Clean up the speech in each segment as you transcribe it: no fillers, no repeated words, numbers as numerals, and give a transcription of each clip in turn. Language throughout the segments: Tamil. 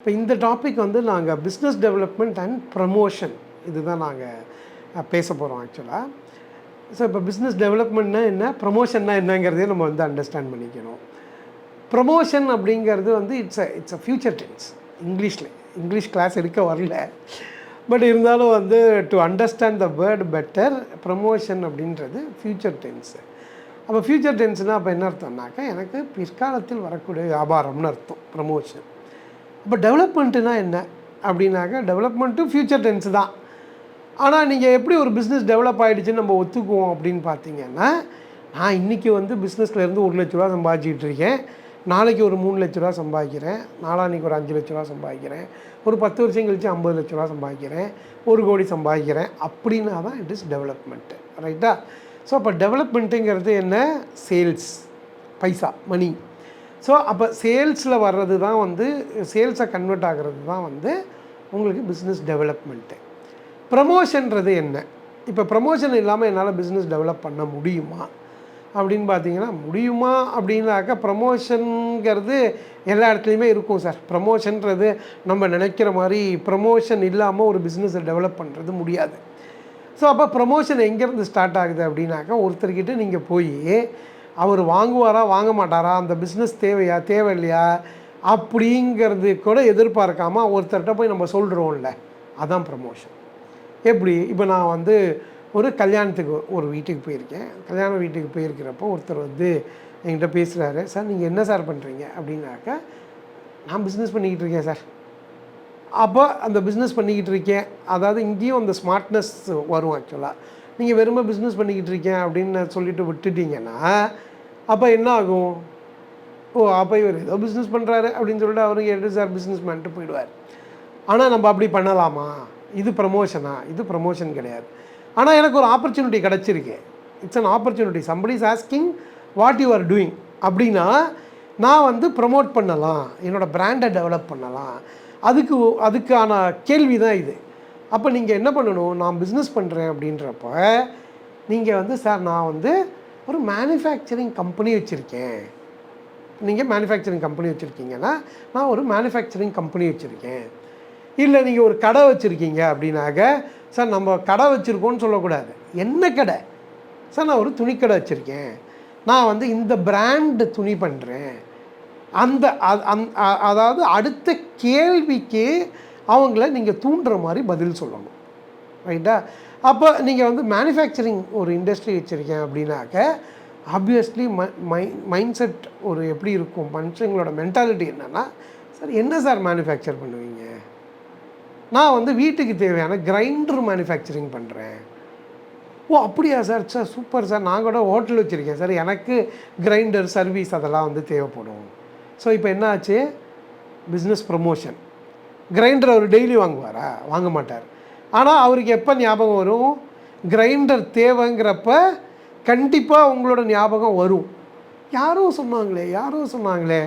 இப்போ இந்த டாபிக் வந்து நாங்கள் பிஸ்னஸ் டெவலப்மெண்ட் அண்ட் ப்ரமோஷன் இதுதான் நாங்கள் பேச போகிறோம் ஆக்சுவலாக. ஸோ இப்போ பிஸ்னஸ் டெவலப்மெண்ட்னா என்ன, ப்ரமோஷன்னா என்னங்கிறதையும் நம்ம வந்து அண்டர்ஸ்டாண்ட் பண்ணிக்கணும். ப்ரமோஷன் அப்படிங்கிறது வந்து it's a future tense. English class எடுக்க வரல, பட் இருந்தாலும் வந்து to understand the word better, promotion அப்படின்றது ஃப்யூச்சர் டென்ஸு. அப்போ ஃப்யூச்சர் டென்ஸ்னால் அப்போ என்ன அர்த்தம்னாக்கா எனக்கு பிற்காலத்தில் வரக்கூடிய வியாபாரம்னு அர்த்தம் ப்ரமோஷன். இப்போ டெவலப்மெண்ட்டுனா என்ன அப்படின்னாக்கா டெவலப்மெண்ட்டும் ஃப்யூச்சர் டென்ஸ் தான். ஆனால் நீங்கள் எப்படி ஒரு பிஸ்னஸ் டெவலப் ஆகிடுச்சுன்னு நம்ம ஒத்துக்குவோம் அப்படின்னு பார்த்தீங்கன்னா, நான் இன்றைக்கி வந்து பிஸ்னஸ்லேருந்து 1 லட்ச ரூபா சம்பாதிச்சிட்டு இருக்கேன், நாளைக்கு ஒரு 3 லட்ச ரூபா சம்பாதிக்கிறேன், நாளான்னைக்கு ஒரு 5 லட்ச ரூபா சம்பாதிக்கிறேன், ஒரு 10 வருஷம் கழித்து 50 லட்ச ரூபா சம்பாதிக்கிறேன், 1 கோடி சம்பாதிக்கிறேன் அப்படின்னா தான் இட் இஸ் டெவலப்மெண்ட்டு, ரைட்டா? ஸோ அப்போ டெவலப்மெண்ட்டுங்கிறது என்ன, சேல்ஸ், பைசா, மணி. ஸோ அப்போ சேல்ஸில் வர்றது தான் வந்து சேல்ஸை கன்வெர்ட் ஆகிறது தான் வந்து உங்களுக்கு பிஸ்னஸ் டெவலப்மெண்ட்டு. ப்ரமோஷன்றது என்ன, இப்போ ப்ரமோஷன் இல்லாமல் என்னால் பிஸ்னஸ் டெவலப் பண்ண முடியுமா அப்படின்னு பார்த்தீங்கன்னா, முடியுமா அப்படின்னாக்கா ப்ரமோஷனுங்கிறது எல்லா இடத்துலையுமே இருக்கும் சார். ப்ரமோஷன்றது நம்ம நினைக்கிற மாதிரி ப்ரமோஷன் இல்லாமல் ஒரு பிஸ்னஸை டெவலப் பண்ணுறது முடியாது. ஸோ அப்போ ப்ரமோஷன் எங்கேருந்து ஸ்டார்ட் ஆகுது அப்படின்னாக்கா, ஒருத்தர்கிட்ட நீங்கள் போய் அவர் வாங்குவாரா வாங்க மாட்டாரா, அந்த பிஸ்னஸ் தேவையா தேவை இல்லையா அப்படிங்கிறது கூட எதிர்பார்க்காமல் ஒருத்தர்கிட்ட போய் நம்ம சொல்கிறோம்ல, அதான் ப்ரமோஷன். எப்படி, இப்போ நான் வந்து ஒரு கல்யாணத்துக்கு ஒரு வீட்டுக்கு போயிருக்கேன். கல்யாண வீட்டுக்கு போயிருக்கிறப்போ ஒருத்தர் வந்து என்கிட்ட பேசுகிறாரு, சார் நீங்கள் என்ன சார் பண்ணுறீங்க அப்படின்னாக்கா, நான் பிஸ்னஸ் பண்ணிக்கிட்டு இருக்கேன் சார். அப்போ அந்த பிஸ்னஸ் பண்ணிக்கிட்டு இருக்கேன், அதாவது இங்கேயும் அந்த ஸ்மார்ட்னஸ் வரும். ஆக்சுவலாக நீங்கள் வெறுமை பிஸ்னஸ் பண்ணிக்கிட்டு இருக்கேன் அப்படின்னு சொல்லிட்டு விட்டுட்டிங்கன்னா அப்போ என்ன ஆகும், அப்போ இவர் ஏதோ பிஸ்னஸ் பண்ணுறாரு அப்படின்னு சொல்லிட்டு அவருக்கு எது சார் பிஸ்னஸ் பண்ணிட்டு போயிடுவார். ஆனால் நம்ம அப்படி பண்ணலாமா, இது ப்ரமோஷனா, இது ப்ரமோஷன் கிடையாது. ஆனால் எனக்கு ஒரு ஆப்பர்ச்சுனிட்டி கிடச்சிருக்கு, it's an opportunity, somebody is asking what you are doing அப்படின்னா நான் வந்து ப்ரமோட் பண்ணலாம், என்னோடய பிராண்டை டெவலப் பண்ணலாம், அதுக்கான கேள்வி தான் இது. அப்போ நீங்கள் என்ன பண்ணணும், நான் பிஸ்னஸ் பண்ணுறேன் அப்படின்றப்ப நீங்கள் வந்து சார் நான் வந்து ஒரு மேனுஃபேக்சரிங் கம்பெனி வச்சுருக்கேன், நீங்கள் மேனுஃபேக்சரிங் கம்பெனி வச்சுருக்கீங்கன்னா நான் ஒரு மேனுஃபேக்சரிங் கம்பெனி வச்சுருக்கேன். இல்லை நீங்கள் ஒரு கடை வச்சுருக்கீங்க அப்படின்னாக்க, சார் நம்ம கடை வச்சுருக்கோன்னு சொல்லக்கூடாது, என்ன கடை சார், நான் ஒரு துணிக்கடை வச்சுருக்கேன், நான் வந்து இந்த பிராண்டு துணி பண்ணுறேன். அதாவது அடுத்த கேள்விக்கு அவங்கள நீங்கள் தூண்டுற மாதிரி பதில் சொல்லணும், ரைட்டா? அப்போ நீங்கள் வந்து மேனுஃபேக்சரிங் ஒரு இண்டஸ்ட்ரி வச்சுருக்கேன் அப்படின்னாக்க ஆப்வியஸ்லி மைண்ட் செட் ஒரு எப்படி இருக்கும், மனுஷங்களோட மென்டாலிட்டி என்னென்னா, சார் என்ன சார் மேனுஃபேக்சர் பண்ணுவீங்க, நான் வந்து வீட்டுக்கு தேவையான கிரைண்டர் மேனுஃபேக்சரிங் பண்ணுறேன். ஓ அப்படியா சார், சார் சூப்பர் சார், நான் கூட ஹோட்டல் வச்சுருக்கேன் சார், எனக்கு கிரைண்டர் சர்வீஸ் அதெல்லாம் வந்து தேவைப்படும். ஸோ இப்போ என்ன ஆச்சு, பிஸ்னஸ் ப்ரமோஷன். கிரைண்டர் அவர் டெய்லி வாங்குவாரா, வாங்க மாட்டார். ஆனால் அவருக்கு எப்போ ஞாபகம் வரும், கிரைண்டர் தேவைங்கிறப்ப கண்டிப்பாக உங்களோட ஞாபகம் வரும், யாரோ சொன்னாங்களே.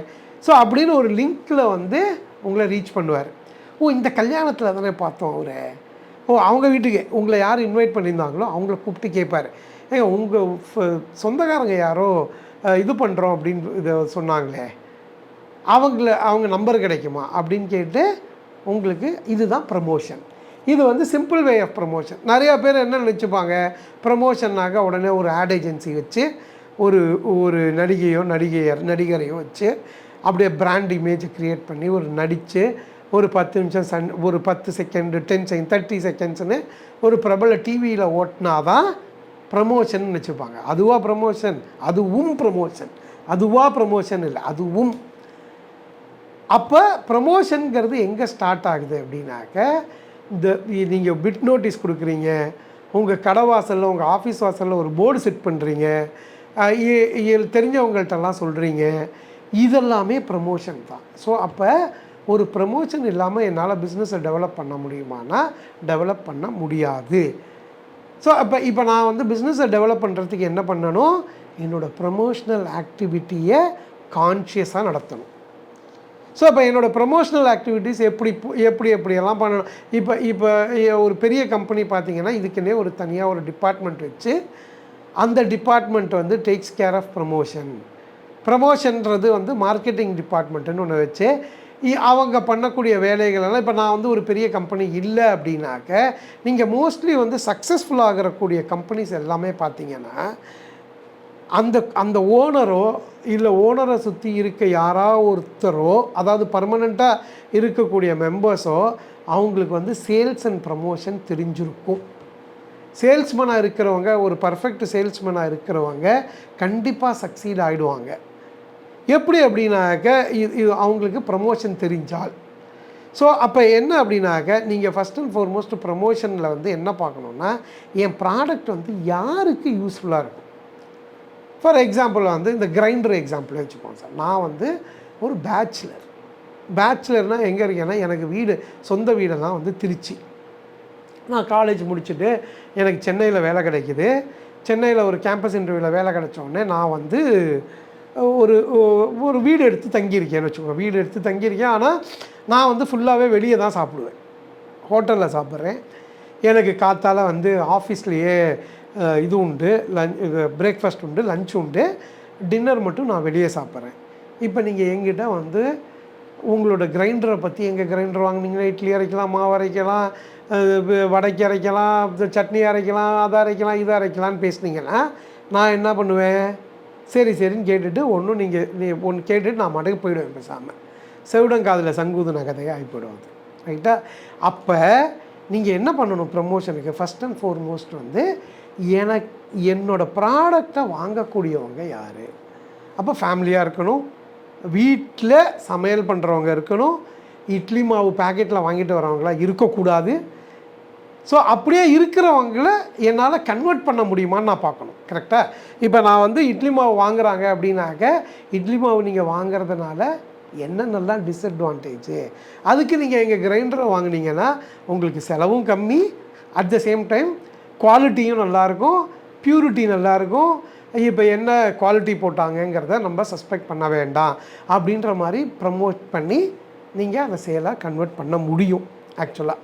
ஸோ அப்படின்னு ஒரு லிங்க்கில் வந்து உங்களை ரீச் பண்ணுவார். ஓ இந்த கல்யாணத்தில் தானே பார்த்தோம் அவரை, அவங்க வீட்டுக்கு உங்களை யார் இன்வைட் பண்ணியிருந்தாங்களோ அவங்கள கூப்பிட்டு கேட்பார், ஏங்க உங்கள் சொந்தக்காரங்க யாரோ இது பண்ணுறோம் அப்படின்னு இதை சொன்னாங்களே, அவங்க நம்பர் கிடைக்குமா அப்படின்னு கேட்டு உங்களுக்கு, இதுதான் ப்ரமோஷன். இது வந்து சிம்பிள் வே ஆஃப் ப்ரமோஷன். நிறையா பேர் என்ன நினச்சிப்பாங்க, ப்ரமோஷன்னாக உடனே ஒரு ஆட் ஏஜென்சி வச்சு ஒரு நடிகரையோ வச்சு அப்படியே பிராண்ட் இமேஜை க்ரியேட் பண்ணி ஒரு நடித்து ஒரு 10 நிமிஷம் ஒரு 10 செகண்ட் 10 செகண்ட் 30 செகண்ட்ஸ்னு ஒரு பிரபல டிவியில் ஓட்டினாதான் ப்ரமோஷன் வச்சுப்பாங்க. அதுவா ப்ரமோஷன், அதுவா ப்ரமோஷன் இல்லை, அதுவும். அப்போ ப்ரமோஷனுங்கிறது எங்கே ஸ்டார்ட் ஆகுது அப்படின்னாக்க, இந்த நீங்கள் பிட் நோட்டீஸ் கொடுக்குறீங்க, உங்கள் கடை வாசலில் உங்கள் ஆஃபீஸ் வாசலில் ஒரு போர்டு செட் பண்ணுறீங்க, தெரிஞ்சவங்கள்ட்டெல்லாம் சொல்கிறீங்க, இதெல்லாமே ப்ரமோஷன் தான். ஸோ அப்போ ஒரு ப்ரமோஷன் இல்லாமல் என்னால் பிஸ்னஸை டெவலப் பண்ண முடியுமானா டெவலப் பண்ண முடியாது. ஸோ இப்போ நான் வந்து பிஸ்னஸை டெவலப் பண்ணுறதுக்கு என்ன பண்ணணும், என்னோடய ப்ரமோஷ்னல் ஆக்டிவிட்டியை கான்ஷியஸாக நடத்தணும். ஸோ இப்போ என்னோடய ப்ரமோஷ்னல் ஆக்டிவிட்டீஸ் எப்படியெல்லாம் பண்ணணும். இப்போ ஒரு பெரிய கம்பெனி பார்த்திங்கன்னா இதுக்குன்னே ஒரு தனியாக ஒரு டிபார்ட்மெண்ட் வச்சு அந்த டிபார்ட்மெண்ட் வந்து டேக்ஸ் கேர் ஆஃப் ப்ரமோஷன்ன்றது வந்து மார்க்கெட்டிங் டிபார்ட்மெண்ட்டுன்னு ஒன்று வச்சு அவங்க பண்ணக்கூடிய வேலைகளெல்லாம் இப்போ நான் வந்து ஒரு பெரிய கம்பெனி இல்லை அப்படின்னாக்க நீங்கள் மோஸ்ட்லி வந்து சக்ஸஸ்ஃபுல் ஆகக்கூடிய கம்பெனிஸ் எல்லாமே பார்த்தீங்கன்னா அந்த அந்த ஓனரோ இல்லை ஓனரை சுற்றி இருக்க யாராவது ஒருத்தரோ, அதாவது பர்மனெண்ட்டாக இருக்கக்கூடிய மெம்பர்ஸோ அவங்களுக்கு வந்து சேல்ஸ் அண்ட் ப்ரமோஷன் தெரிஞ்சிருக்கும். சேல்ஸ்மேனாக இருக்கிறவங்க, ஒரு பர்ஃபெக்ட் சேல்ஸ்மேனாக இருக்கிறவங்க கண்டிப்பாக சக்சீட் ஆகிடுவாங்க. எப்படி அப்படின்னாக்க இது அவங்களுக்கு ப்ரமோஷன் தெரிஞ்சால். ஸோ அப்போ என்ன அப்படின்னாக்க நீங்கள் ஃபஸ்ட் அண்ட் ஃபார்மோஸ்ட் ப்ரமோஷனில் வந்து என்ன பார்க்கணுன்னா, என் ப்ராடக்ட் வந்து யாருக்கு யூஸ்ஃபுல்லாக இருக்கும். ஃபார் எக்ஸாம்பிள் வந்து இந்த கிரைண்டர் எக்ஸாம்பிள் வச்சுப்போம் சார். நான் வந்து ஒரு பேச்சுலர்னால் எங்கே இருக்கேன்னா, எனக்கு வீடு சொந்த வீடெல்லாம் வந்து திருச்சி. நான் காலேஜ் முடிச்சுட்டு எனக்கு சென்னையில் வேலை கிடைக்கிது. சென்னையில் ஒரு கேம்பஸ் இன்டர்வியூவில் வேலை கிடைச்சோடனே நான் வந்து ஒரு ஒரு வீடு எடுத்து தங்கியிருக்கேன்னு வச்சுக்கோங்க. வீடு எடுத்து தங்கியிருக்கேன். ஆனால் நான் வந்து ஃபுல்லாகவே வெளியே தான் சாப்பிடுவேன், ஹோட்டலில் சாப்பிட்றேன். எனக்கு காத்தால் வந்து ஆஃபீஸ்லேயே இது உண்டு, பிரேக்ஃபாஸ்ட் உண்டு, லஞ்ச் உண்டு, டின்னர் மட்டும் நான் வெளியே சாப்பிட்றேன். இப்போ நீங்கள் எங்கிட்ட வந்து உங்களோட கிரைண்டரை பற்றி, எங்கள் கிரைண்டர் வாங்கினீங்கன்னா இட்லி அரைக்கலாம், மாவு அரைக்கலாம், வடைக்கு அரைக்கலாம், சட்னி அரைக்கலாம், அதை அரைக்கலாம், இதை அரைக்கலான்னு பேசுனீங்கன்னா நான் என்ன பண்ணுவேன், சரி சரின்னு கேட்டுட்டு ஒன்று கேட்டுட்டு நான் மட்டும் போயிடுவேன். பேசாமல் செவிடங்காதில் சங்கூதுன கதையாக ஆகி போயிடுவாங்க. ரைட்டா? அப்போ நீங்கள் என்ன பண்ணணும் ப்ரமோஷனுக்கு, ஃபஸ்ட் அண்ட் ஃபார்மோஸ்ட் வந்து என்னோடய ப்ராடக்டை வாங்கக்கூடியவங்க யார். அப்போ ஃபேமிலியாக இருக்கணும், வீட்டில் சமையல் பண்ணுறவங்க இருக்கணும், இட்லி மாவு பேக்கெட்டில் வாங்கிட்டு வரவங்களாம் இருக்கக்கூடாது. ஸோ அப்படியே இருக்கிறவங்கள என்னால் கன்வெர்ட் பண்ண முடியுமான்னு நான் பார்க்கணும். கரெக்டாக? இப்போ நான் வந்து இட்லி மாவு வாங்குகிறாங்க அப்படின்னாக்க, இட்லி மாவு நீங்கள் வாங்குறதுனால என்னென்னலாம் டிஸ்அட்வான்டேஜு, அதுக்கு நீங்கள் எங்கள் கிரைண்டரை வாங்கினீங்கன்னா உங்களுக்கு செலவும் கம்மி, அட் த சேம் டைம் குவாலிட்டியும் நல்லாயிருக்கும், பியூரிட்டி நல்லாயிருக்கும். இப்போ என்ன குவாலிட்டி போட்டாங்கங்கிறத நம்ம சஸ்பெக்ட் பண்ண வேண்டாம் அப்படின்ற மாதிரி ப்ரமோட் பண்ணி நீங்கள் அந்த சேலாக கன்வெர்ட் பண்ண முடியும் ஆக்சுவலாக.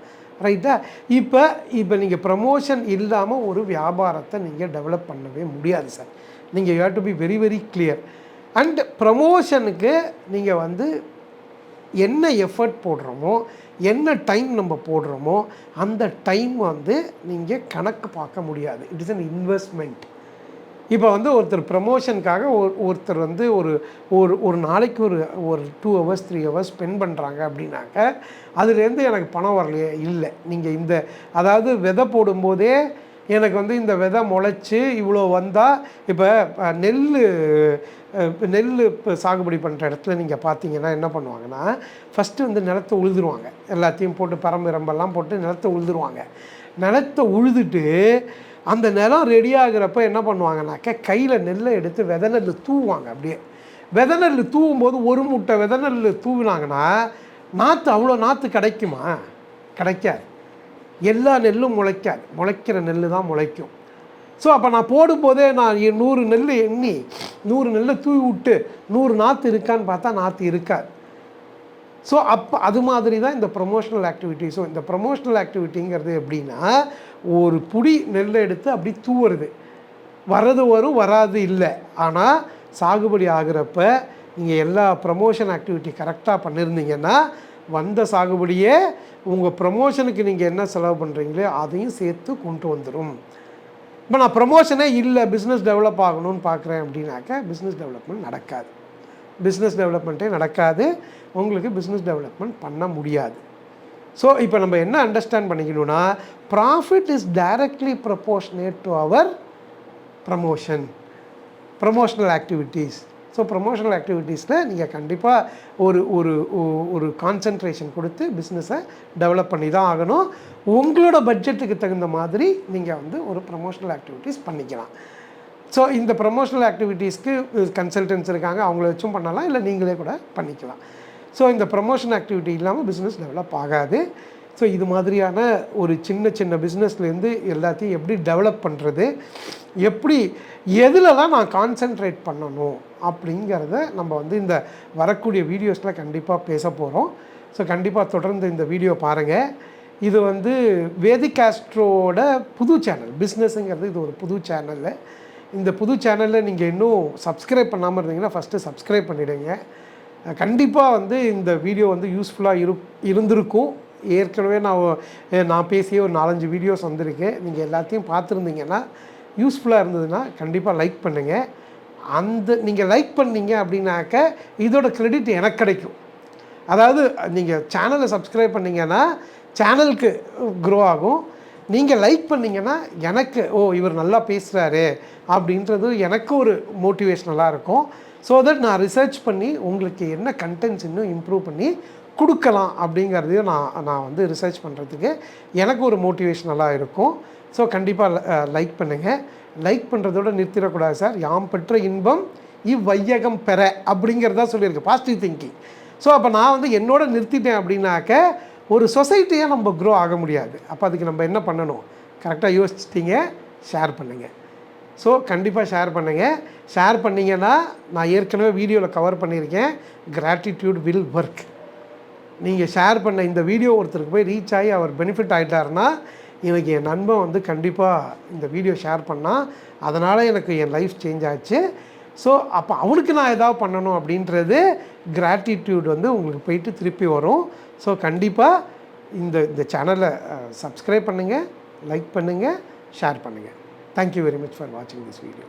ரைட்டா? இப்போ நீங்கள் ப்ரமோஷன் இல்லாமல் ஒரு வியாபாரத்தை நீங்கள் டெவலப் பண்ணவே முடியாது சார். நீங்கள் you have to be very very clear. And ப்ரமோஷனுக்கு நீங்கள் வந்து என்ன எஃபர்ட் போடுறோமோ, என்ன டைம் நம்ம போடுறோமோ, அந்த டைம் வந்து நீங்கள் கணக்கு பார்க்க முடியாது. It is an investment. இப்போ வந்து ஒருத்தர் ப்ரமோஷனுக்காக ஒருத்தர் வந்து ஒரு நாளைக்கு ஒரு 2 hours 3 hours ஸ்பெண்ட் பண்ணுறாங்க அப்படின்னாக்க அதுலேருந்து எனக்கு பணம் வரலையே, இல்லை. நீங்கள் அதாவது விதை போடும்போதே எனக்கு வந்து இந்த விதை முளைச்சி இவ்வளோ வந்தால், இப்போ நெல் இப்போ சாகுபடி பண்ணுற இடத்துல நீங்கள் பார்த்தீங்கன்னா என்ன பண்ணுவாங்கன்னா, ஃபஸ்ட்டு வந்து நிலத்தை உழுதுருவாங்க, எல்லாத்தையும் போட்டு பரம்பெல்லாம் போட்டு நிலத்தை உழுதுருவாங்க. நிலத்தை உழுதுட்டு அந்த நிலம் ரெடி ஆகிறப்ப என்ன பண்ணுவாங்கனாக்க, கையில் நெல்லை எடுத்து விதை நெல் தூவுவாங்க. அப்படியே விதை நெல் தூவும் போது ஒரு மூட்டை விதை நெல் தூவினாங்கன்னா நாற்று அவ்வளோ நாற்று கிடைக்குமா? கிடைக்காது. எல்லா நெல்லும் முளைக்காது, முளைக்கிற நெல் தான் முளைக்கும். ஸோ அப்போ நான் போடும்போதே நான் 100 நெல் எண்ணி 100 நெல்லை தூவி விட்டு 100 நாற்று இருக்கான்னு பார்த்தா நாற்று இருக்காது. ஸோ அப்போ அது மாதிரி தான் இந்த ப்ரொமோஷனல் ஆக்டிவிட்டி. ஸோ இந்த ப்ரொமோஷனல் ஆக்டிவிட்டிங்கிறது எப்படின்னா, ஒரு புடி நெல்லை எடுத்து அப்படி தூவுறது, வர்றது வரும், வராது இல்லை. ஆனால் சாகுபடி ஆகிறப்ப நீங்கள் எல்லா ப்ரமோஷன் ஆக்டிவிட்டி கரெக்டாக பண்ணியிருந்தீங்கன்னா வந்த சாகுபடியே உங்கள் ப்ரமோஷனுக்கு நீங்கள் என்ன செலவு பண்ணுறீங்களோ அதையும் சேர்த்து கொண்டு வந்துடும். இப்போ நான் ப்ரமோஷனே இல்லை, பிஸ்னஸ் டெவலப் ஆகணும்னு பார்க்குறேன் அப்படின்னாக்க பிஸ்னஸ் டெவலப்மெண்ட் நடக்காது. பிஸ்னஸ் டெவலப்மெண்ட்டே நடக்காது, உங்களுக்கு பிஸ்னஸ் டெவலப்மெண்ட் பண்ண முடியாது. ஸோ இப்போ நம்ம என்ன அண்டர்ஸ்டாண்ட் பண்ணிக்கணும்னா, profit is directly proportionate to our promotional activities. So promotional ஆக்டிவிட்டீஸில் நீங்கள் கண்டிப்பாக ஒரு கான்சன்ட்ரேஷன் கொடுத்து பிஸ்னஸை டெவலப் பண்ணி தான் ஆகணும். உங்களோட பட்ஜெட்டுக்கு தகுந்த மாதிரி நீங்கள் வந்து ஒரு ப்ரமோஷனல் ஆக்டிவிட்டீஸ் பண்ணிக்கலாம். ஸோ இந்த ப்ரமோஷனல் ஆக்டிவிட்டீஸ்க்கு கன்சல்டன்ஸ் இருக்காங்க, அவங்கள வச்சும் பண்ணலாம், இல்லை நீங்களே கூட பண்ணிக்கலாம். ஸோ இந்த ப்ரமோஷன் ஆக்டிவிட்டி இல்லாமல் பிஸ்னஸ் டெவலப் ஆகாது. ஸோ இது மாதிரியான ஒரு சின்ன பிஸ்னஸ்லேருந்து எல்லாத்தையும் எப்படி டெவலப் பண்ணுறது, எப்படி எதுலலாம் நான் கான்சென்ட்ரேட் பண்ணணும் அப்படிங்கிறத நம்ம வந்து இந்த வரக்கூடிய வீடியோஸில் கண்டிப்பாக பேச போகிறோம். ஸோ கண்டிப்பாக தொடர்ந்து இந்த வீடியோ பாருங்கள். இது வந்து வேதிக் ஆஸ்ட்ரோட புது சேனல், பிஸ்னஸுங்கிறது இது ஒரு புது சேனலு. இந்த புது சேனலில் நீங்கள் இன்னும் சப்ஸ்கிரைப் பண்ணாமல் இருந்தீங்கன்னா ஃபஸ்ட்டு சப்ஸ்கிரைப் பண்ணிவிடுங்க. கண்டிப்பாக வந்து இந்த வீடியோ வந்து யூஸ்ஃபுல்லாக இருந்திருக்கும். ஏற்கனவே நான் பேசிய ஒரு 4-5 வீடியோஸ் வந்திருக்கு. நீங்கள் எல்லாத்தையும் பார்த்துருந்தீங்கன்னா யூஸ்ஃபுல்லாக இருந்ததுன்னா கண்டிப்பாக லைக் பண்ணுங்கள். நீங்கள் லைக் பண்ணீங்க அப்படின்னாக்க இதோட கிரெடிட் எனக்கு கிடைக்கும். அதாவது நீங்கள் சேனலை சப்ஸ்கிரைப் பண்ணிங்கன்னா சேனலுக்கு க்ரோ ஆகும். நீங்கள் லைக் பண்ணிங்கன்னா எனக்கு இவர் நல்லா பேசுகிறாரு அப்படின்றது எனக்கு ஒரு மோட்டிவேஷ்னலாக இருக்கும். ஸோ தட் நான் ரிசர்ச் பண்ணி உங்களுக்கு என்ன கண்டென்ட்ஸ் இன்னும் இம்ப்ரூவ் பண்ணி கொடுக்கலாம் அப்படிங்கிறதையும் நான் வந்து ரிசர்ச் பண்ணுறதுக்கு எனக்கு ஒரு மோட்டிவேஷ்னலாக இருக்கும். ஸோ கண்டிப்பாக லைக் பண்ணுங்கள். லைக் பண்ணுறதோட நிறுத்திடக்கூடாது சார். யாம் பெற்ற இன்பம் இவ்வையகம் பெற அப்படிங்கிறதா சொல்லியிருக்கு பாசிட்டிவ் திங்கிங். ஸோ அப்போ நான் வந்து என்னோட நிறுத்திட்டேன் அப்படின்னாக்க ஒரு சொசைட்டியாக நம்ம க்ரோ ஆக முடியாது. அப்போ அதுக்கு நம்ம என்ன பண்ணணும்? கரெக்டாக யோசிச்சிட்டிங்க, ஷேர் பண்ணுங்கள். ஸோ கண்டிப்பாக ஷேர் பண்ணுங்கள். ஷேர் பண்ணிங்கன்னா நான் ஏற்கனவே வீடியோவில் கவர் பண்ணியிருக்கேன், கிராட்டிடியூட் வில் ஒர்க். நீங்கள் ஷேர் பண்ண இந்த வீடியோ ஒருத்தருக்கு போய் ரீச் ஆகி அவர் பெனிஃபிட் ஆகிட்டாருன்னா, இன்றைக்கி என் நண்பன் வந்து கண்டிப்பாக இந்த வீடியோ ஷேர் பண்ணால் அதனால் எனக்கு என் லைஃப் சேஞ்ச் ஆச்சு. ஸோ அப்போ அவனுக்கு நான் எதாவது பண்ணணும் அப்படின்றது கிராட்டிடியூட் வந்து உங்களுக்கு போயிட்டு திருப்பி வரும். ஸோ கண்டிப்பாக இந்த சேனலை சப்ஸ்கிரைப் பண்ணுங்கள், லைக் பண்ணுங்கள், ஷேர் பண்ணுங்கள். தேங்க்யூ வெரி மச் ஃபார் வாட்சிங் திஸ் வீடியோ.